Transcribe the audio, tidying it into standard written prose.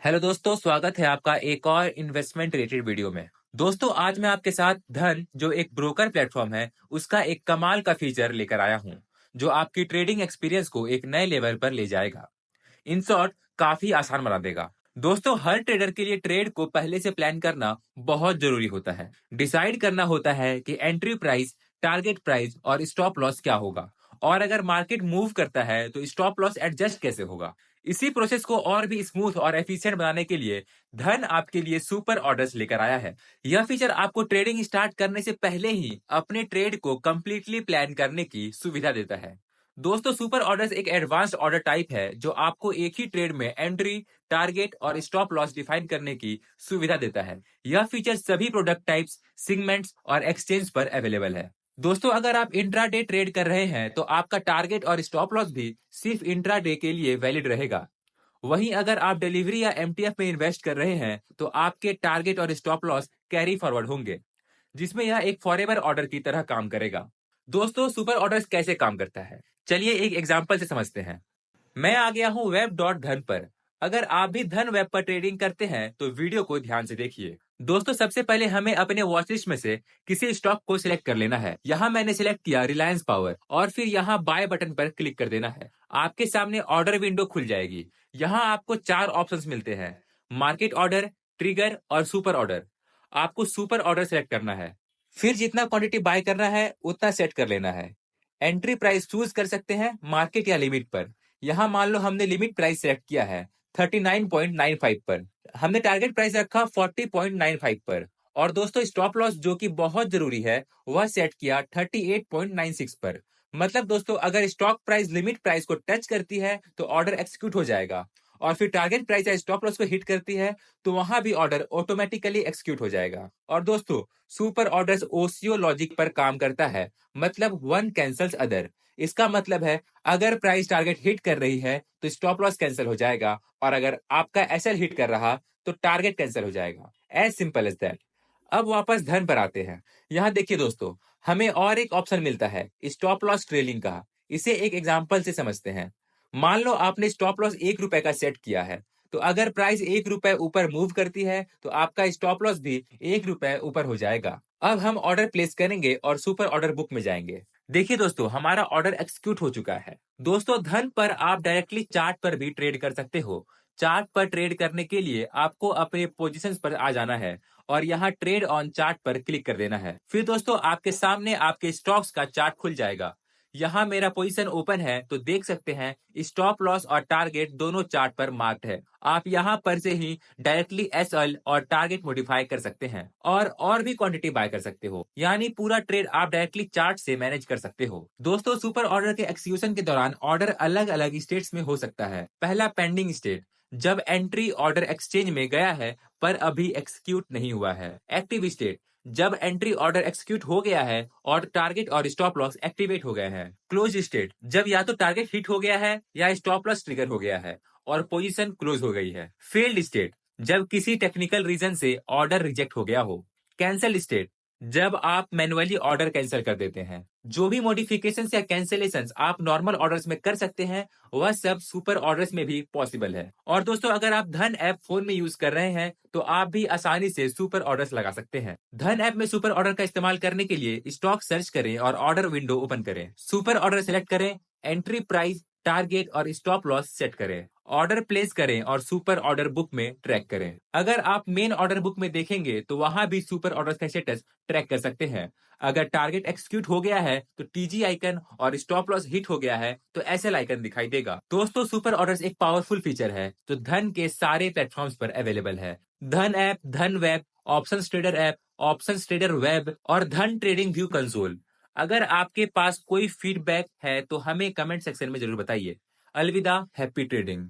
Hello दोस्तों, स्वागत है आपका एक और इन्वेस्टमेंट रिलेटेड वीडियो में। दोस्तों, आज मैं आपके साथ धन जो एक ब्रोकर प्लेटफॉर्म है उसका एक कमाल का फीचर लेकर आया हूं, जो आपकी ट्रेडिंग एक्सपीरियंस को एक नए लेवल पर ले जाएगा। इन शॉर्ट, काफी आसान बना देगा। दोस्तों, हर ट्रेडर के लिए ट्रेड को पहले से प्लान करना बहुत जरूरी होता है। डिसाइड करना होता है कि एंट्री प्राइस, टारगेट प्राइस और स्टॉप लॉस क्या होगा, और अगर मार्केट मूव करता है तो स्टॉप लॉस एडजस्ट कैसे होगा। इसी प्रोसेस को और भी स्मूथ और एफिशिएंट बनाने के लिए धन आपके लिए सुपर ऑर्डर्स लेकर आया है। यह फीचर आपको ट्रेडिंग स्टार्ट करने से पहले ही अपने ट्रेड को कंप्लीटली प्लान करने की सुविधा देता है। दोस्तों, सुपर ऑर्डर्स एक एडवांस्ड ऑर्डर टाइप है जो आपको एक ही ट्रेड में एंट्री, टारगेट और स्टॉप लॉस डिफाइन करने की सुविधा देता है। यह फीचर सभी प्रोडक्ट टाइप्स, सेगमेंट्स और एक्सचेंज पर अवेलेबल है। दोस्तों, अगर आप इंट्राडे ट्रेड कर रहे हैं तो आपका टारगेट और स्टॉप लॉस भी सिर्फ इंट्राडे के लिए वैलिड रहेगा। वहीं अगर आप डिलीवरी या एमटीएफ में इन्वेस्ट कर रहे हैं तो आपके टारगेट और स्टॉप लॉस कैरी फॉरवर्ड होंगे, जिसमें यह एक फॉरएवर ऑर्डर की तरह काम करेगा। दोस्तों, सुपर ऑर्डर्स कैसे काम करता है, चलिए एक एग्जांपल से समझते हैं। मैं आ गया हूं वेब डॉट धन पर। अगर आप भी धन वेब पर ट्रेडिंग करते हैं तो वीडियो को ध्यान से देखिए। दोस्तों, सबसे पहले हमें अपने वॉच लिस्ट में से किसी स्टॉक को सिलेक्ट कर लेना है। यहाँ मैंने सिलेक्ट किया रिलायंस पावर और फिर यहाँ बाय बटन पर क्लिक कर देना है। आपके सामने ऑर्डर विंडो खुल जाएगी। यहाँ आपको चार ऑप्शंस मिलते हैं: मार्केट ऑर्डर, ट्रिगर और सुपर ऑर्डर। आपको सुपर ऑर्डर सेलेक्ट करना है। फिर जितना क्वांटिटी बाय करना है उतना सेट कर लेना है। एंट्री प्राइस चूज कर सकते हैं मार्केट या लिमिट पर। यहाँ मान लो हमने लिमिट प्राइस सेलेक्ट किया है 39.95 पर। हमने टारगेट प्राइस रखा 40.95 पर। और दोस्तों, स्टॉप लॉस जो कि बहुत जरूरी है वह सेट किया 38.96 पर। मतलब दोस्तों, अगर स्टॉक प्राइस लिमिट प्राइस को टच करती है तो ऑर्डर एक्सिक्यूट हो जाएगा, और फिर टारगेट प्राइस या स्टॉप लॉस को हिट करती है तो वहां भी ऑर्डर ऑटोमेटिकली एक्सिक्यूट हो जाएगा। और दोस्तों, सुपर ऑर्डर्स ओसीओ लॉजिक पर काम करता है, मतलब वन कैंसल्स अदर। इसका मतलब है अगर प्राइस टारगेट हिट कर रही है तो स्टॉप लॉस कैंसिल हो जाएगा, और अगर आपका एसएल हिट कर रहा तो टारगेट कैंसिल हो जाएगा। As simple as that. अब वापस धन पर आते हैं। यहाँ देखिए दोस्तों, हमें और एक ऑप्शन मिलता है स्टॉप लॉस ट्रेलिंग का। इसे एक एग्जांपल से समझते हैं। मान लो आपने स्टॉप लॉस 1 रुपए का सेट किया है, तो अगर प्राइस 1 रुपए ऊपर मूव करती है तो आपका स्टॉप लॉस भी 1 रुपए ऊपर हो जाएगा। अब हम ऑर्डर प्लेस करेंगे और सुपर ऑर्डर बुक में जाएंगे। देखिए दोस्तों, हमारा ऑर्डर एक्सिक्यूट हो चुका है। दोस्तों, धन पर आप डायरेक्टली चार्ट पर भी ट्रेड कर सकते हो। चार्ट पर ट्रेड करने के लिए आपको अपने पोजीशंस पर आ जाना है और यहाँ ट्रेड ऑन चार्ट पर क्लिक कर देना है। फिर दोस्तों, आपके सामने आपके स्टॉक्स का चार्ट खुल जाएगा। यहाँ मेरा पोजीशन ओपन है तो देख सकते हैं स्टॉप लॉस और टारगेट दोनों चार्ट पर मार्क्ड है। आप यहाँ पर से ही डायरेक्टली एसएल और टारगेट मॉडिफाई कर सकते हैं और भी क्वांटिटी बाय कर सकते हो। यानी पूरा ट्रेड आप डायरेक्टली चार्ट से मैनेज कर सकते हो। दोस्तों, सुपर ऑर्डर के एक्सिक्यूशन के दौरान ऑर्डर अलग अलग स्टेट्स में हो सकता है। पहला, पेंडिंग स्टेट, जब एंट्री ऑर्डर एक्सचेंज में गया है पर अभी एक्सिक्यूट नहीं हुआ है। एक्टिव स्टेट, जब एंट्री ऑर्डर एक्सिक्यूट हो गया है और टारगेट और स्टॉप लॉस एक्टिवेट हो गए हैं। क्लोज स्टेट, जब या तो टारगेट हिट हो गया है या स्टॉप लॉस ट्रिगर हो गया है और पोजीशन क्लोज हो गई है। फेल्ड स्टेट, जब किसी टेक्निकल रीजन से ऑर्डर रिजेक्ट हो गया हो। कैंसल स्टेट, जब आप मैन्युअली ऑर्डर कैंसिल कर देते हैं। जो भी मॉडिफिकेशन या कैंसिलेशन आप नॉर्मल ऑर्डर्स में कर सकते हैं वह सब सुपर ऑर्डर्स में भी पॉसिबल है। और दोस्तों, अगर आप धन ऐप फोन में यूज कर रहे हैं तो आप भी आसानी से सुपर ऑर्डर्स लगा सकते हैं। धन ऐप में सुपर ऑर्डर का इस्तेमाल करने के लिए स्टॉक सर्च करें और ऑर्डर विंडो ओपन करें। सुपर ऑर्डर सेलेक्ट करें, एंट्री प्राइस, टारगेट और स्टॉप लॉस सेट करें, ऑर्डर प्लेस करें और सुपर ऑर्डर बुक में ट्रैक करें। अगर आप मेन ऑर्डर बुक में देखेंगे तो वहां भी सुपर ऑर्डर का स्टेटस ट्रैक कर सकते हैं। अगर टारगेट एक्सिक्यूट हो गया है तो टीजी आइकन और स्टॉप लॉस हिट हो गया है तो एसएल आइकन दिखाई देगा। दोस्तों, सुपर ऑर्डर्स एक पावरफुल फीचर है जो धन के सारे प्लेटफॉर्म्स पर अवेलेबल है। धन ऐप, धन web, option trader app, option trader web और धन ट्रेडिंग व्यू कंसोल। अगर आपके पास कोई फीडबैक है तो हमें कमेंट सेक्शन में जरूर बताइए। अलविदा, हैप्पी ट्रेडिंग।